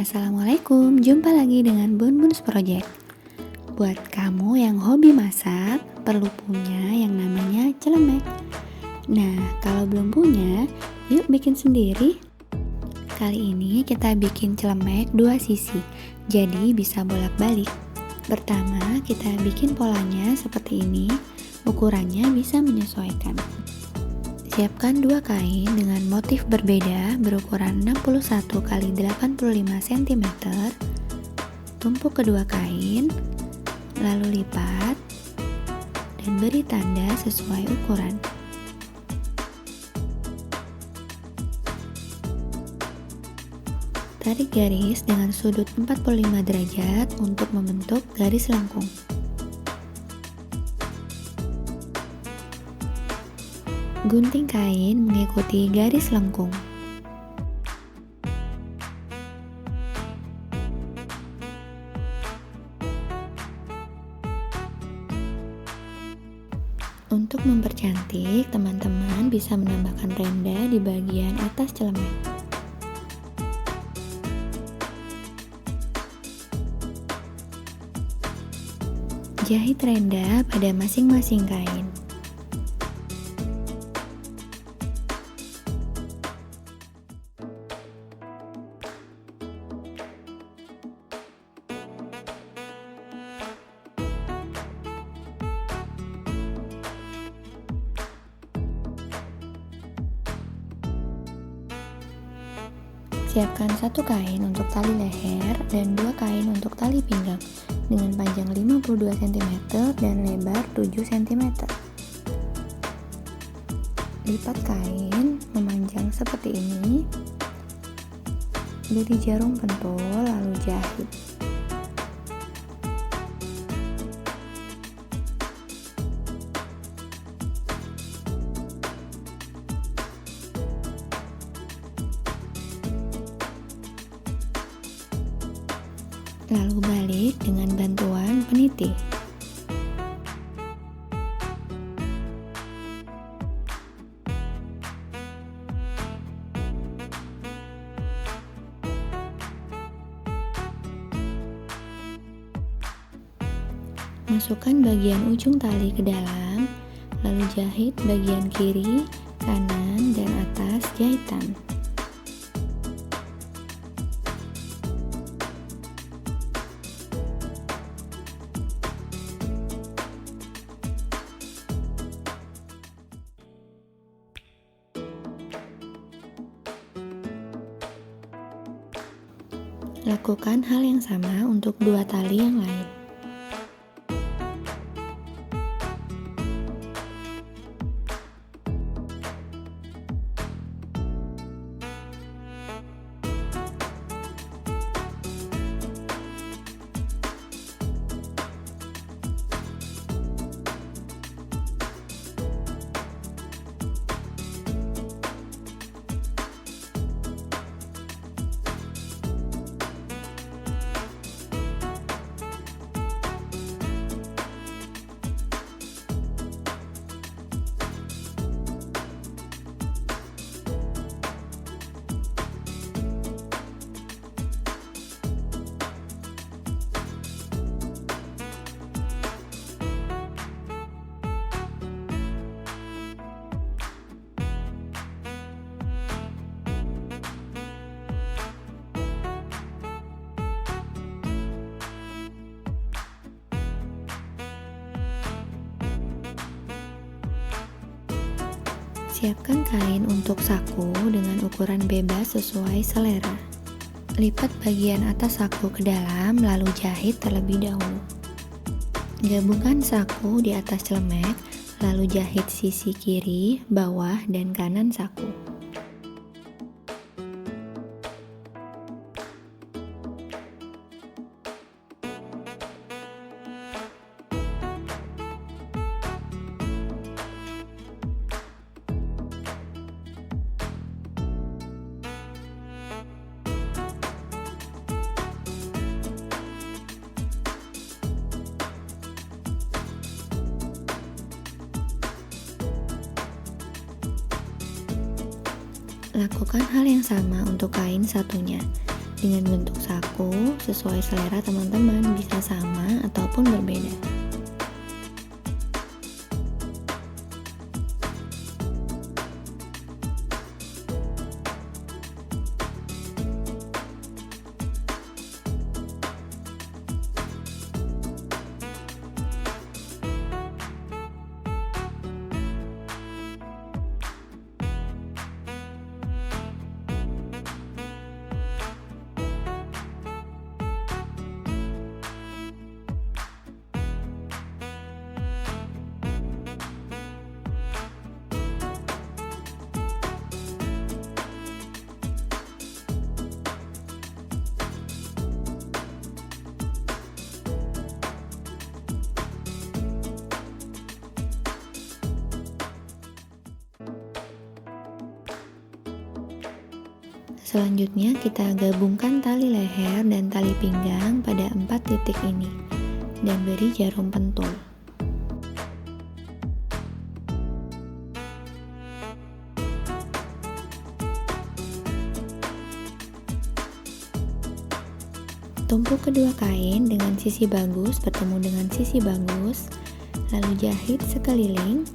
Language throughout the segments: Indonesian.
Assalamualaikum, jumpa lagi dengan Bun Bun's Project. Buat kamu yang hobi masak, perlu punya yang namanya celemek. Nah, kalau belum punya, yuk bikin sendiri. Kali ini kita bikin celemek dua sisi, jadi bisa bolak-balik. Pertama, kita bikin polanya seperti ini, ukurannya bisa menyesuaikan. Siapkan dua kain dengan motif berbeda berukuran 61 x 85 cm. Tumpuk kedua kain, lalu lipat dan beri tanda sesuai ukuran. Tarik garis dengan sudut 45 derajat untuk membentuk garis lengkung. Gunting kain mengikuti garis lengkung. Untuk mempercantik, teman-teman bisa menambahkan renda di bagian atas celemek. Jahit renda pada masing-masing kain. Siapkan satu kain untuk tali leher dan dua kain untuk tali pinggang dengan panjang 52 cm dan lebar 7 cm. Lipat kain memanjang seperti ini. Beri jarum pentul lalu jahit. Lalu balik dengan bantuan peniti. Masukkan bagian ujung tali ke dalam, lalu jahit bagian kiri, kanan, dan atas jahitan. Lakukan hal yang sama untuk dua tali yang lain. Siapkan kain untuk saku dengan ukuran bebas sesuai selera. Lipat bagian atas saku ke dalam lalu jahit terlebih dahulu. Gabungkan saku di atas celemek, lalu jahit sisi kiri, bawah, dan kanan saku. Lakukan hal yang sama untuk kain satunya. dengan bentuk saku sesuai selera teman-teman, bisa sama ataupun berbeda. Selanjutnya kita gabungkan tali leher dan tali pinggang pada 4 titik ini dan beri jarum pentul. Tumpuk kedua kain dengan sisi bagus bertemu dengan sisi bagus, lalu jahit sekeliling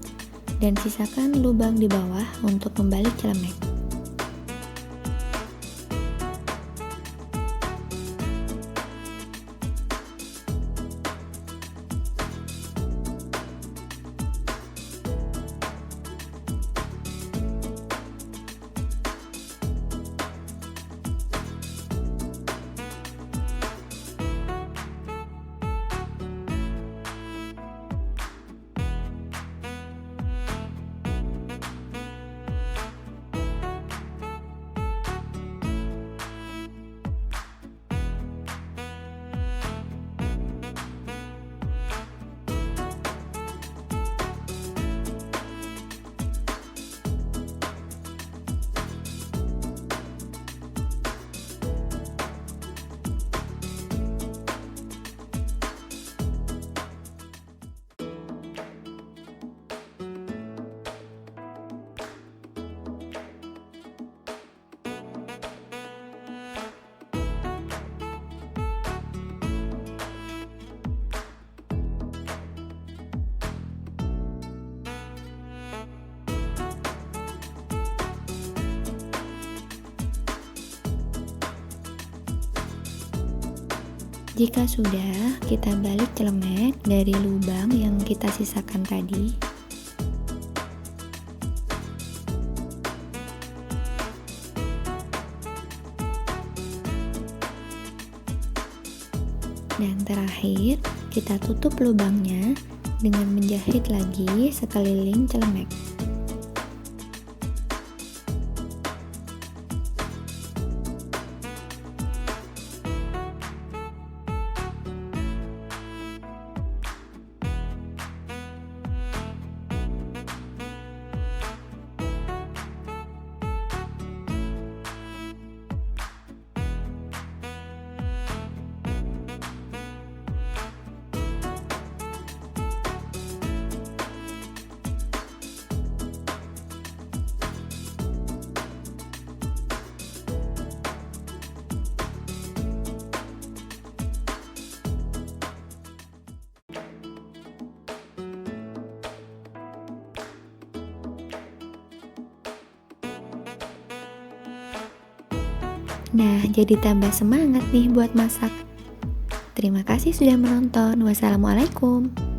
dan sisakan lubang di bawah untuk membalik celemek. Jika sudah, kita balik celemek dari lubang yang kita sisakan tadi. Dan terakhir, kita tutup lubangnya dengan menjahit lagi sekeliling celemek. Nah, jadi tambah semangat nih buat masak. Terima kasih sudah menonton. Wassalamualaikum.